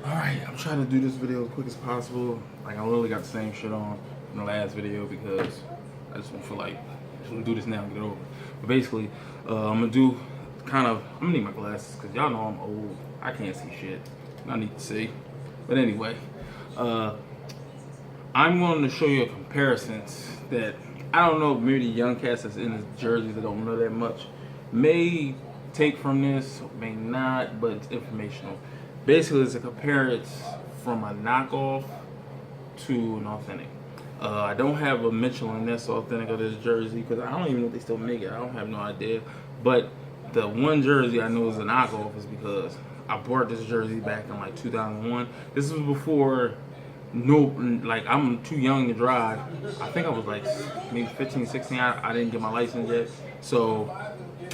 Alright, I'm trying to do this video as quick as possible. Like, I literally got the same shit on from the last video because I just don't feel like I'm gonna do this now and get it over. But basically, I'm gonna do I'm gonna need my glasses because y'all know I'm old. I can't see shit. I need to see. But anyway, I'm going to show you comparisons that I don't know, maybe the young cats that's in the jerseys that don't know that much may take from this, may not, but it's informational. Basically, it's a comparison from a knockoff to an authentic. I don't have a Mitchell and Ness authentic of this jersey because I don't even know if they still make it. I don't have no idea. But the one jersey I know is a knockoff is because I bought this jersey back in like 2001. This was before like I'm too young to drive. I think I was like maybe 15, 16. I didn't get my license yet. So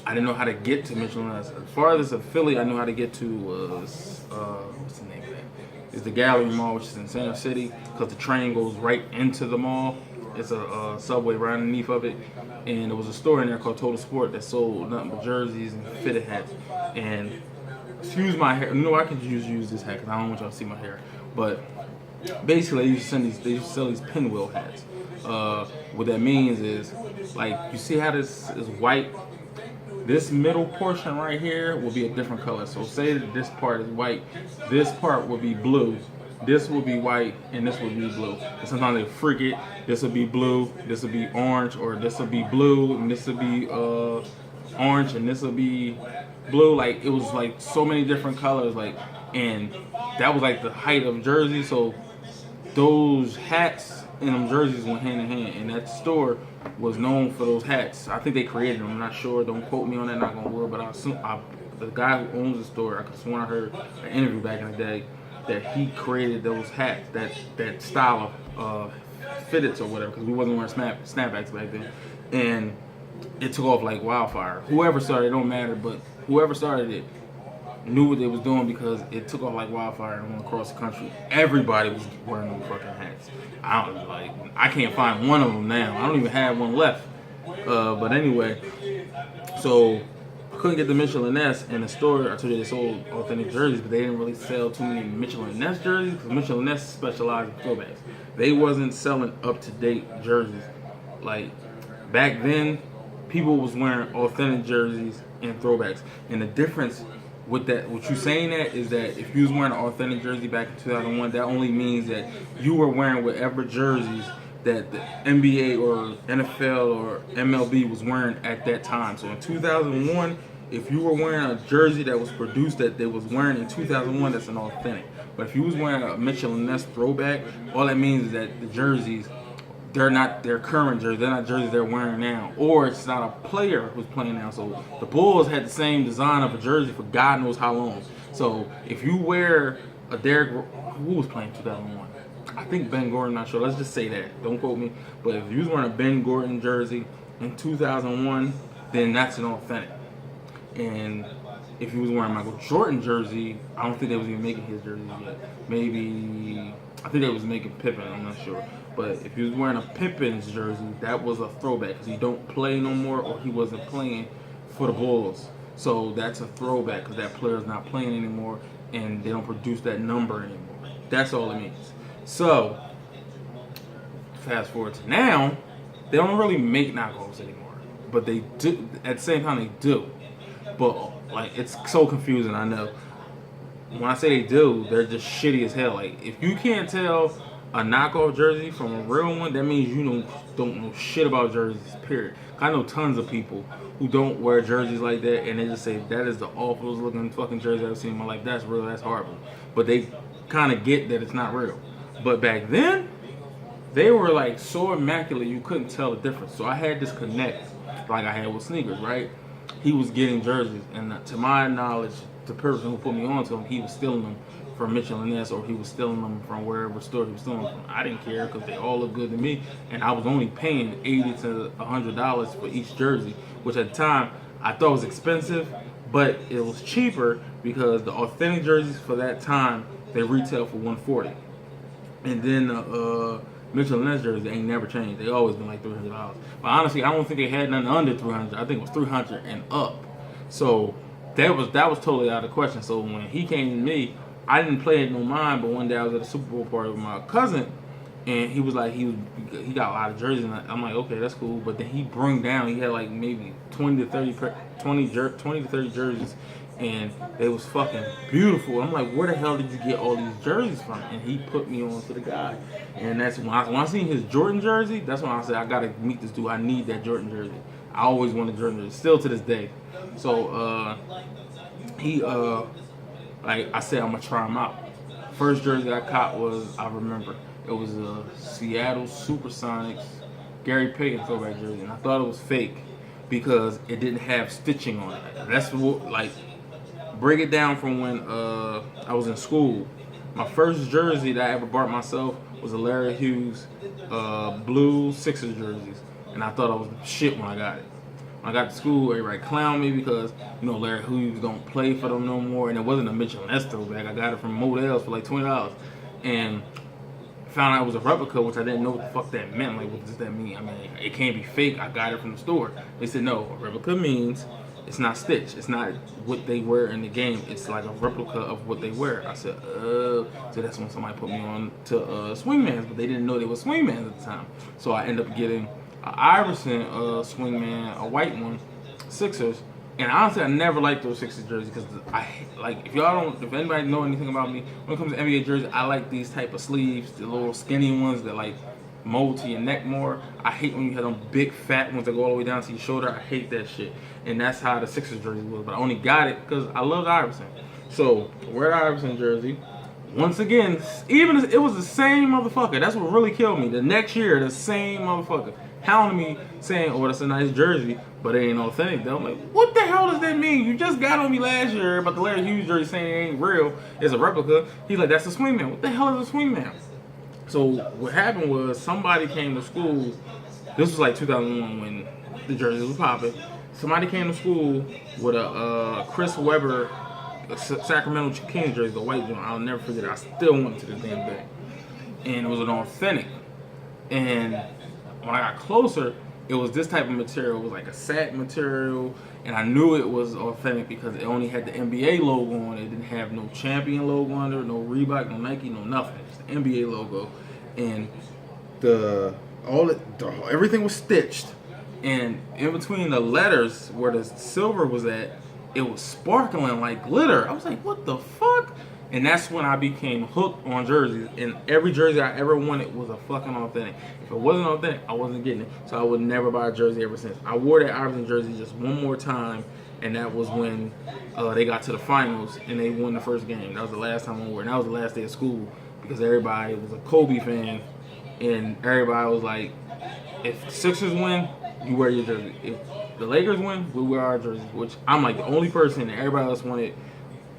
I didn't know how to get to Mitchell and Ness. As far as Philly, I knew how to get to what's the name of that? It's the Gallery Mall, which is in Center City, because the train goes right into the mall. It's a subway right underneath of it, and there was a store in there called Total Sport that sold nothing but jerseys and fitted hats. And excuse my hair. No, I could use this hat because I don't want y'all to see my hair. But basically, they used to sell these pinwheel hats. What that means is, like, you see how this is white. This middle portion right here will be a different color. So say that this part is white, this part will be blue, this will be white, and this will be blue. And sometimes they freak it. This will be blue, this will be orange, or this will be blue, and this will be orange, and this will be blue. Like, it was like so many different colors, like, and that was like the height of jersey. So those hats and them jerseys went hand in hand, and that store was known for those hats. I think they created them. I'm not sure. Don't quote me on that. Not gonna worry. But the guy who owns the store, I could swear I heard an interview back in the day that he created those hats, that style of fitteds or whatever, because we wasn't wearing snapbacks back then, and it took off like wildfire. Whoever started, it don't matter, but whoever started it knew what they was doing because it took off like wildfire and went across the country. Everybody was wearing them fucking hats. I can't find one of them now. I don't even have one left. But anyway, so I couldn't get the Mitchell and Ness in the store. I told you they sold authentic jerseys, but they didn't really sell too many Mitchell and Ness jerseys because Mitchell and Ness specialized in throwbacks. They wasn't selling up-to-date jerseys. Like, back then, people was wearing authentic jerseys and throwbacks. And the difference with that, what you saying that is that if you was wearing an authentic jersey back in 2001, that only means that you were wearing whatever jerseys that the NBA or NFL or MLB was wearing at that time. So in 2001, if you were wearing a jersey that was produced that they was wearing in 2001, that's an authentic. But if you was wearing a Mitchell and Ness throwback, all that means is that the jerseys, they're not their current jerseys. They're not jerseys they're wearing now. Or it's not a player who's playing now. So the Bulls had the same design of a jersey for God knows how long. So if you wear a who was playing 2001? I think Ben Gordon, not sure. Let's just say that. Don't quote me. But if you was wearing a Ben Gordon jersey in 2001, then that's an authentic. And if you was wearing a Michael Jordan jersey, I don't think they was even making his jerseys yet. Maybe, I think they was making Pippen, I'm not sure. But if you was wearing a Pippen's jersey, that was a throwback because he don't play no more, or he wasn't playing for the Bulls. So that's a throwback because that player's not playing anymore and they don't produce that number anymore. That's all it means. So, fast forward to now, they don't really make knockoffs anymore. But they do, at the same time they do. But, like, it's so confusing, I know. When I say they do, they're just shitty as hell. Like, if you can't tell a knockoff jersey from a real one, that means you don't know shit about jerseys, period. I know tons of people who don't wear jerseys like that, and they just say, that is the awfulest looking fucking jersey I've ever seen in my life. That's real, that's horrible. But they kind of get that it's not real. But back then, they were like so immaculate you couldn't tell the difference. So I had this connect, like I had with sneakers, right? He was getting jerseys, and to my knowledge, the person who put me on to him, he was stealing them from Mitchell and Ness, or he was stealing them from wherever store he was stealing them from. I didn't care because they all look good to me, and I was only paying $80 to $100 for each jersey, which at the time I thought was expensive, but it was cheaper because the authentic jerseys for that time they retail for $140, and then Mitchell and Ness jersey ain't never changed. They always been like $300. But honestly, I don't think they had nothing under $300. I think it was $300 and up. So that was totally out of the question. So when he came to me I didn't play it no mind, but one day I was at a Super Bowl party with my cousin, and he was like, he got a lot of jerseys, and I'm like, okay, that's cool. But then he brought down, he had like maybe 20 to 30 jerseys, and they was fucking beautiful. I'm like, where the hell did you get all these jerseys from? And he put me on to the guy, and that's when I seen his Jordan jersey. That's when I said, I gotta meet this dude. I need that Jordan jersey. I always wanted Jordan jersey, still to this day. So he like I said, I'm gonna try him out. First jersey I caught was, I remember, it was a Seattle Supersonics Gary Payton throwback jersey, and I thought it was fake because it didn't have stitching on it. That's what, like, break it down from when I was in school. My first jersey that I ever bought myself was a Larry Hughes blue Sixers jerseys, and I thought I was shit when I got it. When I got to school, everybody clowned me because, you know, Larry Hughes don't play for them no more, and it wasn't a Mitchell Ness throwback. I got it from Modell's for like $20, and found out it was a replica, which I didn't know what the fuck that meant. Like, what does that mean? I mean, it can't be fake. I got it from the store. They said, no, a replica means it's not stitched. It's not what they wear in the game. It's like a replica of what they wear. I said, so that's when somebody put me on to swingmans, but they didn't know they were swingmans at the time. So I ended up getting an Iverson swingman, a white one, Sixers. And honestly, I never liked those Sixers jerseys because if anybody know anything about me, when it comes to NBA jerseys, I like these type of sleeves, the little skinny ones that like mold to your neck more. I hate when you have them big fat ones that go all the way down to your shoulder. I hate that shit. And that's how the Sixers jersey was. But I only got it because I loved Iverson. So wear the Iverson jersey. Once again, even it was the same motherfucker. That's what really killed me. The next year, the same motherfucker hounding me saying, oh, that's a nice jersey, but it ain't authentic though. I'm like, what the hell does that mean? You just got on me last year about the Larry Hughes jersey saying it ain't real, it's a replica. He's like, that's a swingman. What the hell is a swingman? So what happened was somebody came to school. This was like 2001 when the jersey was popping. Somebody came to school with a Chris Webber Sacramento Kings jersey, the white one. I'll never forget it. I still want it to this damn day. And it was an authentic. And when I got closer, it was this type of material. It was like a satin material, and I knew it was authentic because it only had the NBA logo on it. It didn't have no Champion logo under it, no Reebok, no Nike, no nothing. Just the NBA logo, and everything was stitched. And in between the letters where the silver was at, it was sparkling like glitter. I was like, what the fuck? And that's when I became hooked on jerseys. And every jersey I ever wanted was a fucking authentic. If it wasn't authentic, I wasn't getting it. So I would never buy a jersey ever since. I wore that Iverson jersey just one more time, and that was when they got to the finals and they won the first game. That was the last time I wore it. And that was the last day of school because everybody was a Kobe fan, and everybody was like, if the Sixers win, you wear your jersey. If the Lakers win, we wear our jerseys. Which I'm like the only person, and everybody else wanted.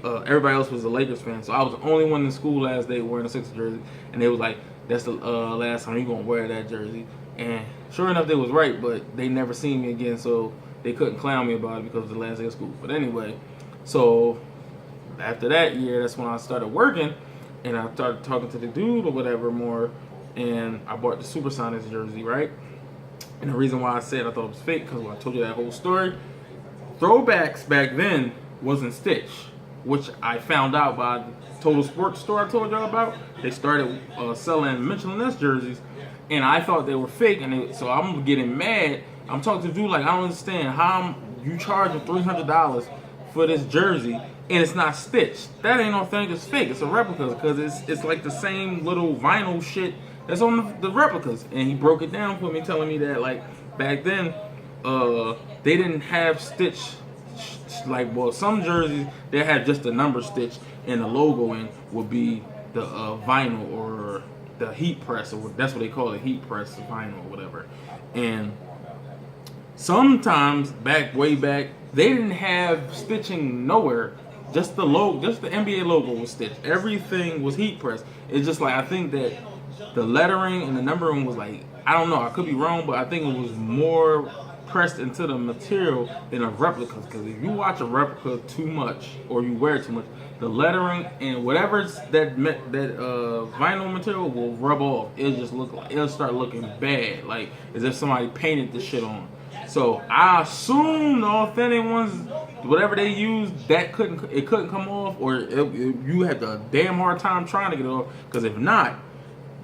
Everybody else was a Lakers fan, so I was the only one in school last day wearing a Sixers jersey, and they was like, that's the last time you're going to wear that jersey. And sure enough, they was right, but they never seen me again, so they couldn't clown me about it because it was the last day of school. But anyway, so after that year, that's when I started working, and I started talking to the dude or whatever more, and I bought the Supersonics jersey, right? And the reason why I said I thought it was fake, because when I told you that whole story, throwbacks back then wasn't stitched, which I found out by the Total Sports store I told y'all about. They started selling Mitchell Ness jerseys, and I thought they were fake. And so I'm getting mad. I'm talking to the dude like, I don't understand how you charging $300 for this jersey and it's not stitched. That ain't authentic. It's fake. It's a replica because it's like the same little vinyl shit that's on the replicas. And he broke it down for me, telling me that like back then they didn't have stitch. Like, well, some jerseys they had just the number stitched and the logo in would be the vinyl or the heat press, or that's what they call it, heat press vinyl or whatever. And sometimes way back, they didn't have stitching nowhere. Just the logo, just the NBA logo was stitched. Everything was heat pressed. It's just like I think that the lettering and the numbering was like, I don't know, I could be wrong, but I think it was more pressed into the material than a replica, because if you watch a replica too much or you wear it too much, the lettering and whatever's that vinyl material will rub off. It'll just look like, it'll start looking bad, like as if somebody painted this shit on. So I assume the authentic ones, whatever they used, that couldn't come off, or you had a damn hard time trying to get it off. Because if not,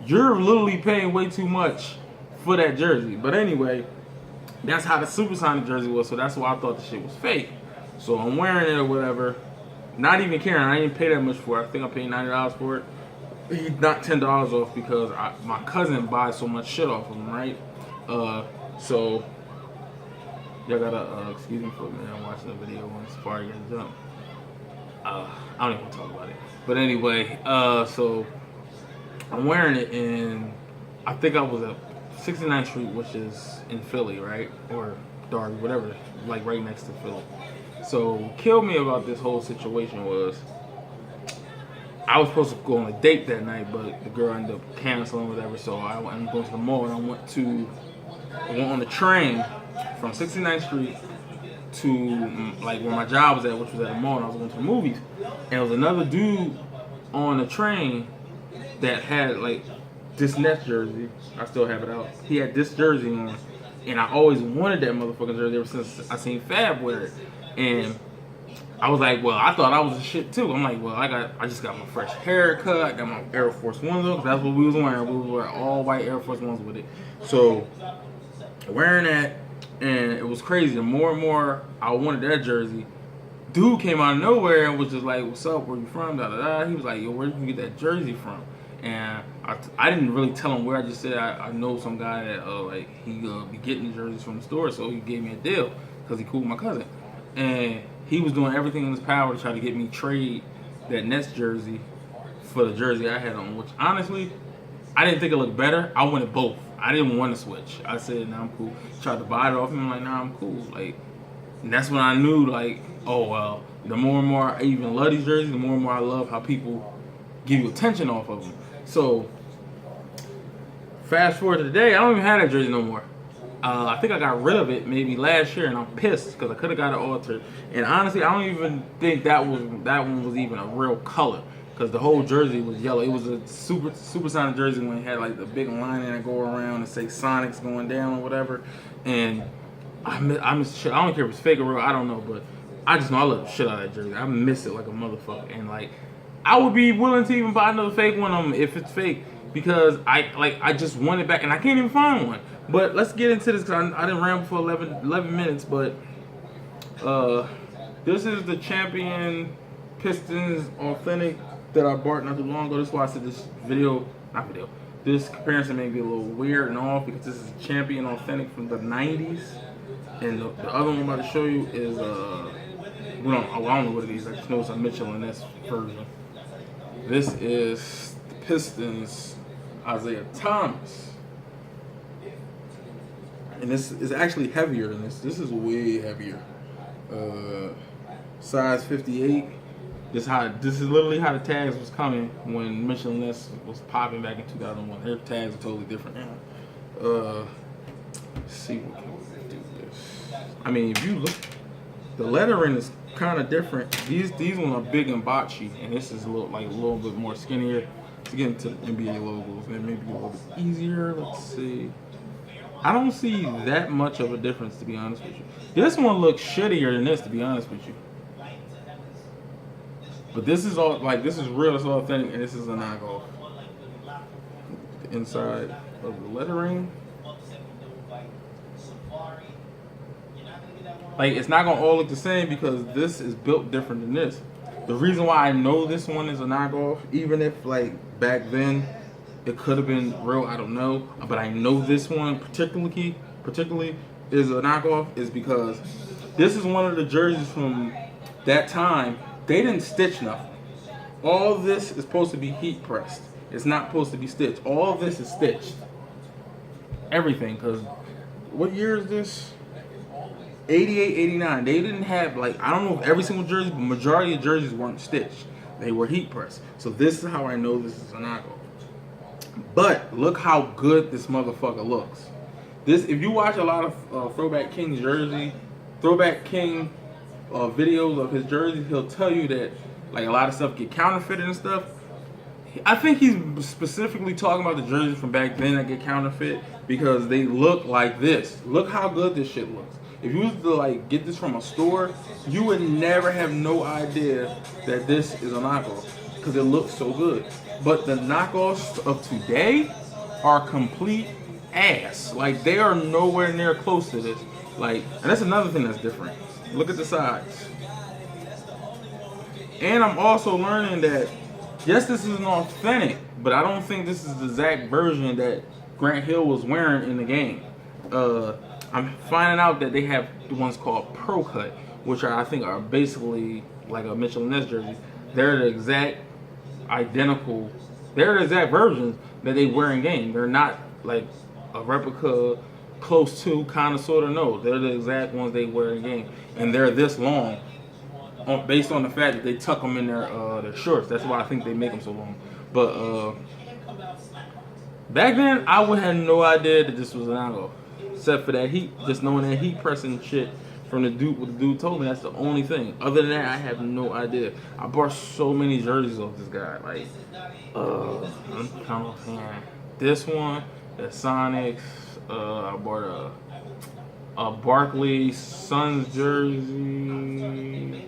you're literally paying way too much for that jersey. But anyway, that's how the Supersonic jersey was. So that's why I thought the shit was fake. So I'm wearing it or whatever, not even caring. I didn't pay that much for it. I think I paid $90 for it. He knocked $10 off because my cousin buys so much shit off of him, right? So y'all gotta excuse me for a minute. I'm watching a video on Safari gets jumped. I don't even want to talk about it. But anyway, so I'm wearing it, and I think I was at 69th Street, which is in Philly, right? Or Derby, whatever, like right next to Philly. So what killed me about this whole situation was I was supposed to go on a date that night, but the girl ended up canceling whatever. So I went going to the mall, and I went on the train from 69th Street to like where my job was at, which was at a mall, and I was going to the movies. And there was another dude on the train that had like this Nets jersey. I still have it out. He had this jersey on, and I always wanted that motherfucking jersey ever since I seen Fab wear it. And I was like, well, I thought I was a shit too. I'm like, well, I just got my fresh haircut. I got my Air Force Ones on, 'cause that's what we was wearing. We was wearing all white Air Force Ones with it. So wearing that, and it was crazy. The more and more I wanted that jersey, dude came out of nowhere and was just like, what's up? Where you from? Da, da, da. He was like, yo, where did you get that jersey from? And I didn't really tell him where. I just said I know some guy that like he be getting the jerseys from the store, so he gave me a deal because he cool with my cousin. And he was doing everything in his power to try to get me trade that Nets jersey for the jersey I had on, which honestly, I didn't think it looked better. I wanted both. I didn't want to switch. I said, nah, I'm cool. Tried to buy it off him. I'm like, nah, I'm cool. Like, and that's when I knew, like, oh, well, the more and more I even love these jerseys, the more and more I love how people give you attention off of them. So, fast forward to today, I don't even have that jersey no more. I think I got rid of it maybe last year, and I'm pissed because I could have got it altered. And honestly, I don't even think that one was even a real color, because the whole jersey was yellow. It was a Supersonic jersey when it had like the big line that go around and say Sonics going down or whatever. And I miss shit. I don't care if it's fake or real. I don't know, but I just know I love the shit out of that jersey. I miss it like a motherfucker. And like, I would be willing to even buy another fake one if it's fake, because I just want it back, and I can't even find one. But let's get into this, because I didn't ramble for 11 minutes. But this is the Champion Pistons Authentic that I bought not too long ago. This is why I said this comparison may be a little weird and off, because this is a Champion Authentic from the 90s. And the other one I'm about to show you is, I don't know what it is. I just know it's a Mitchell and Ness version. This is the Pistons Isaiah Thomas. And this is actually heavier than this. This is way heavier. Size 58. This is literally how the tags was coming when Mitchell and Ness was popping back in 2001. Their tags are totally different now. Let's see what can we do this. I mean, if you look, the lettering is kind of different. These ones are big and botchy, and this is a little bit more skinnier. To get into the NBA logos, and maybe a little bit easier. Let's see. I don't see that much of a difference, to be honest with you. This one looks shittier than this, to be honest with you. But this is all this is real, it's authentic, and this is a knockoff. The inside of the lettering. Like, it's not gonna all look the same because this is built different than this. The reason why I know this one is a knockoff, even if like back then it could have been real, I don't know, but I know this one particularly is a knockoff, is because this is one of the jerseys from that time. They didn't stitch nothing. All this is supposed to be heat pressed. It's not supposed to be stitched. All this is stitched. Everything, because what year is this? 88, 89. They didn't have, like, I don't know if every single jersey, but majority of jerseys weren't stitched. They were heat pressed. So this is how I know this is a knockoff. But look how good this motherfucker looks. This, if you watch a lot of Throwback King videos of his jerseys, he'll tell you that like a lot of stuff get counterfeited and stuff. I think he's specifically talking about the jerseys from back then that get counterfeit, because they look like this. Look how good this shit looks. If you was to like get this from a store, you would never have no idea that this is a knockoff because it looks so good. But the knockoffs of today are complete ass. Like, they are nowhere near close to this. Like, and that's another thing that's different. Look at the sides. And I'm also learning that, yes, this is an authentic, but I don't think this is the exact version that Grant Hill was wearing in the game. I'm finding out that they have the ones called Pro Cut, which I think are basically like a Mitchell & Ness jersey. They're the exact identical, they're the exact versions that they wear in game. They're not like a replica, close to, kind of, sort of. No, they're the exact ones they wear in game, and they're this long, based on the fact that they tuck them in their shorts. That's why I think they make them so long. But back then, I would have no idea that this was an knockoff, except for that heat. Just knowing that heat pressing shit from the dude, what the dude told me. That's the only thing. Other than that, I have no idea. I bought so many jerseys off this guy. Like, I'm kind of fan. This one, the Sonics. I bought a Barkley Suns jersey.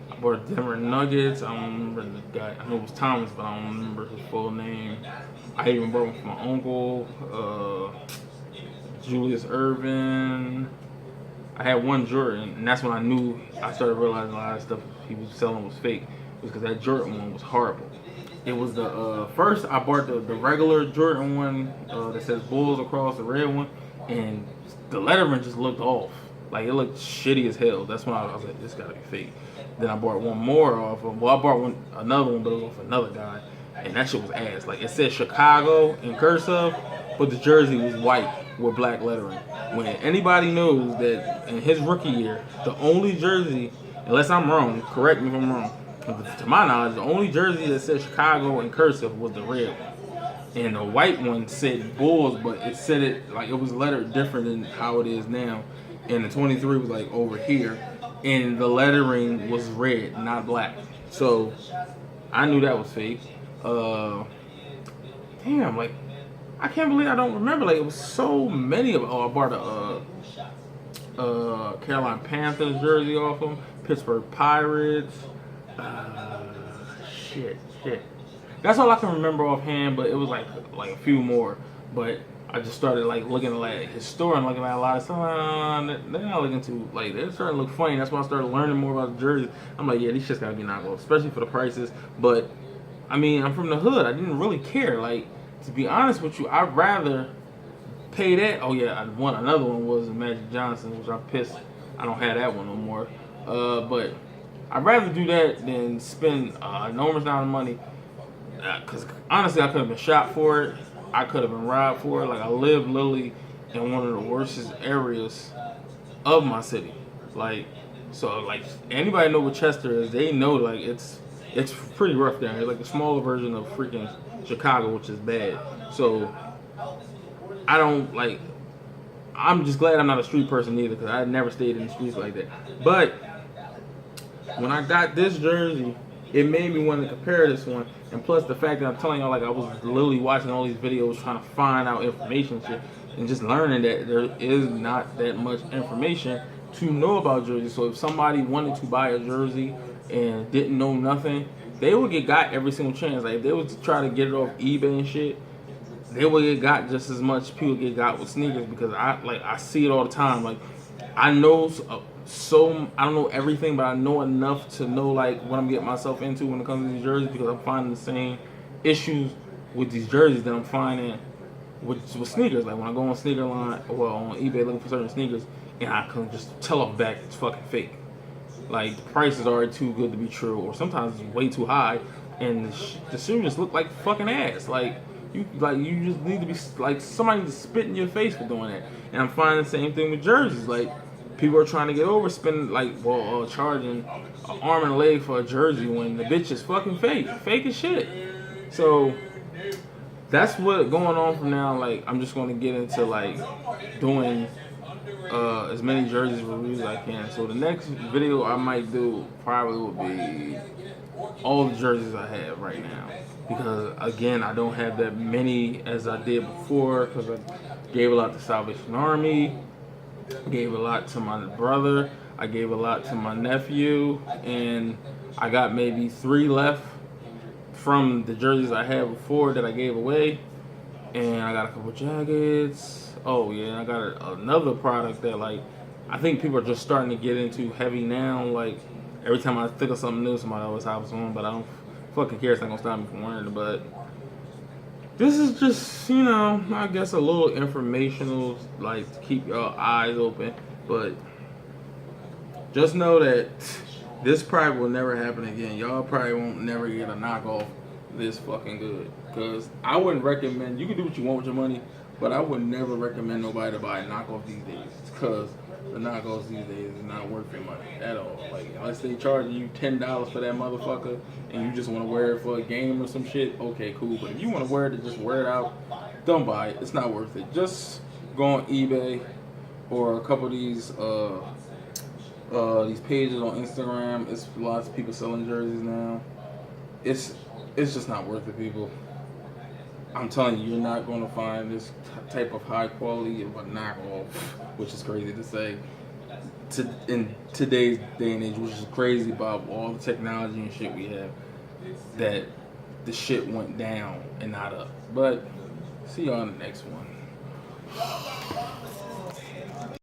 I bought a Denver Nuggets. I don't remember the guy. I know it was Thomas, but I don't remember his full name. I even bought one for my uncle. Julius Erving. I had one Jordan, and that's when I knew, I started realizing a lot of stuff he was selling was fake. It was because that Jordan one was horrible. It was the first I bought the regular Jordan one that says Bulls across, the red one, and the lettering just looked off. Like, it looked shitty as hell. That's when I was like, this gotta be fake. Then I bought one more off of, well, I bought another one, but it was off another guy, and that shit was ass. Like, it said Chicago in cursive, but the jersey was white with black lettering. When anybody knows that in his rookie year, the only jersey, unless I'm wrong, correct me if I'm wrong, to my knowledge, the only jersey that said Chicago in cursive was the red one. And the white one said Bulls, but it said it like it was lettered different than how it is now. And the 23 was like over here, and the lettering was red, not black. So I knew that was fake. Damn, like, I can't believe I don't remember. Like, it was so many of them. Oh, I bought a Carolina Panthers jersey off them. Pittsburgh Pirates. Shit. That's all I can remember offhand. But it was like a few more. But I just started like looking at like his store and looking at a lot of stuff. They're not looking too, like, they're starting to look funny. That's why I started learning more about the jerseys. I'm like, yeah, these shit's gotta be knockoff, especially for the prices. But I mean, I'm from the hood. I didn't really care. Like, to be honest with you, I'd rather pay that. Oh yeah, another one was Magic Johnson, which I'm pissed I don't have that one no more. But I'd rather do that than spend an enormous amount of money. Because honestly, I could have been shot for it. I could have been robbed for it. Like, I live literally in one of the worst areas of my city. Like, so like, anybody know what Chester is, they know like it's pretty rough down here. Like the smaller version of freaking Chicago, which is bad. So I don't like. I'm just glad I'm not a street person either, because I never stayed in the streets like that. But when I got this jersey, it made me want to compare this one. And plus the fact that I'm telling y'all, like, I was literally watching all these videos trying to find out information shit, and just learning that there is not that much information to know about jerseys. So if somebody wanted to buy a jersey and didn't know nothing, they would get got every single chance. Like, if they would try to get it off eBay and shit, they would get got just as much people get got with sneakers, because I see it all the time. Like, I know I don't know everything, but I know enough to know like what I'm getting myself into when it comes to these jerseys, because I'm finding the same issues with these jerseys that I'm finding with sneakers. Like, when I go on Sneakerline, well, on eBay looking for certain sneakers, and I can just tell off back it's fucking fake. Like, the price is already too good to be true, or sometimes it's way too high, and the shoes just look like fucking ass. Like you just need to be like, somebody needs to spit in your face for doing that. And I'm finding the same thing with jerseys. Like, people are trying to get over spending charging an arm and a leg for a jersey when the bitch is fucking fake as shit. So that's what going on from now. Like, I'm just going to get into like doing as many jerseys reviews as I can. So the next video I might do probably will be all the jerseys I have right now. because again, I don't have that many as I did before, because I gave a lot to Salvation Army, gave a lot to my brother, I gave a lot to my nephew, and I got maybe 3 left from the jerseys I had before that I gave away. And I got a couple jackets. Oh yeah, I got another product that, like, I think people are just starting to get into heavy now. Like, every time I think of something new, somebody always hops on, but I don't fucking care. It's not gonna stop me from wearing it. But this is just, I guess a little informational, like, to keep your eyes open. But just know that this probably will never happen again. Y'all probably won't never get a knockoff this fucking good. Because I wouldn't recommend, you can do what you want with your money, but I would never recommend nobody to buy a knockoff these days. Because the knockoffs these days is not worth your money at all. Like, unless they charging you $10 for that motherfucker and you just want to wear it for a game or some shit, okay, cool. But if you want to wear it to just wear it out, don't buy it. It's not worth it. Just go on eBay or a couple of these pages on Instagram. It's lots of people selling jerseys now. It's just not worth it, people. I'm telling you, you're not going to find this type of high quality of a knockoff, which is crazy to say, in today's day and age, which is crazy about all the technology and shit we have, that the shit went down and not up. But see you on the next one.